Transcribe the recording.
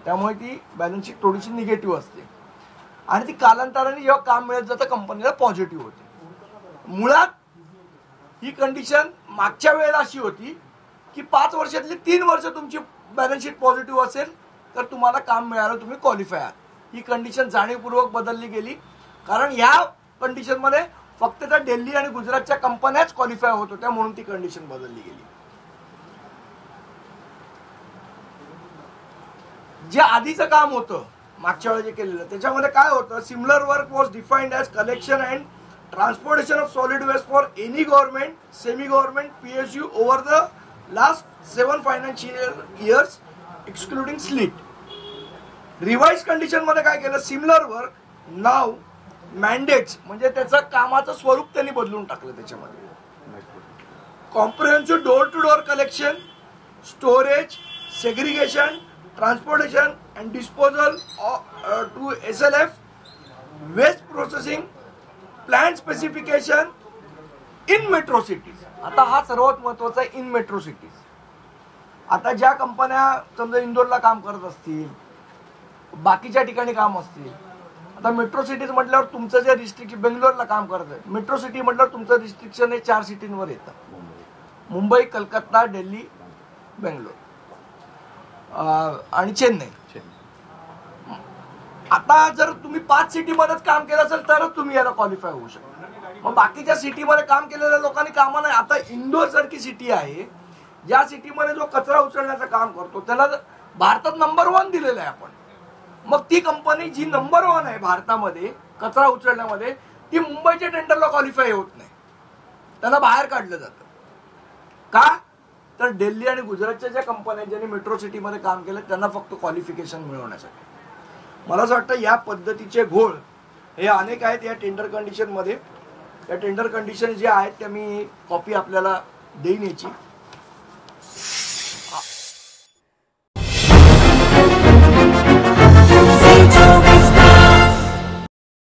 त्यामुळे ती balance sheet थोडीशी निगेटिव्ह असते आणि ती कालांतराने जेव्हा काम मिळत जातं कंपनीला पॉझिटिव्ह होते. मुळात ही कंडिशन मागच्या वेळेला अशी होती की 5 वर्षातली 3 वर्ष तुमची बॅलन्स शीट पॉझिटिव्ह असेल तर तुम्हाला काम मिळालं, तुम्ही क्वालिफाय आहात. ही कंडिशन जाणीवपूर्वक बदलली गेली कारण ह्या कंडिशनमध्ये फक्त त्या दिल्ली आणि गुजरातच्या कंपन्याच क्वालिफाय होत होत्या म्हणून ती कंडिशन बदलली गेली. जे आधीचं काम होतं मागच्या वेळेला जे केलेलं त्याच्यामध्ये काय होतं, similar work was defined as collection and transportation of solid waste for any government, semi government, PSU over the last 7 financial years excluding sleet. Revise condition मध्ये काय केलं, सिमिलर वर्क नाव मॅन्डेट्स म्हणजे त्याचं कामाचं स्वरूप त्यांनी बदलून टाकलं. त्याच्यामध्ये comprehensive door to door collection, storage, segregation, transportation and disposal to SLF, waste processing, plant specification in metro cities. आता हा सर्वात महत्वाचा आहे, इन मेट्रो सिटीज. आता ज्या कंपन्या समजा इंदोरला काम करत असतील, बाकीच्या ठिकाणी काम असतील, आता मेट्रो सिटीज म्हटल्यावर तुमचं जे रिस्ट्रिक्शन, बेंगलोरला काम करत आहे मेट्रो सिटी म्हटल्यावर तुमचं रिस्ट्रिक्शन हे 4 सिटींवर येतं, मुंबई, कलकत्ता, दिल्ली, बेंगलोर आणि चेन्नई. आता जर तुम्ही 5 सिटीमध्येच काम केलं असेल तरच तुम्ही याला क्वालिफाय होऊ शकता. मग बाकीच्या सिटीमध्ये काम केलेल्या लोकांनी कामा नाही. आता इंदोर सारखी सिटी आहे ज्या सिटीमध्ये जो कचरा उचलण्याचं काम करतो त्याला भारतात नंबर 1 दिलेलं आहे आपण. मग ती कंपनी जी नंबर 1 आहे भारतामध्ये कचरा उचलण्यामध्ये ती मुंबईच्या टेंडरला क्वालिफाय होत नाही, त्यांना बाहेर काढलं जातं. का तर दिल्ली आणि गुजरातच्या ज्या कंपन्या ज्यांनी मेट्रो सिटीमध्ये काम केलं त्यांना फक्त क्वालिफिकेशन मिळवण्यासाठी. मला असं वाटतं या पद्धतीचे घोळ हे अनेक आहेत या टेंडर कंडिशनमध्ये. या टेंडर कंडिशन ज्या आहेत त्या मी कॉपी आपल्याला देईन याची.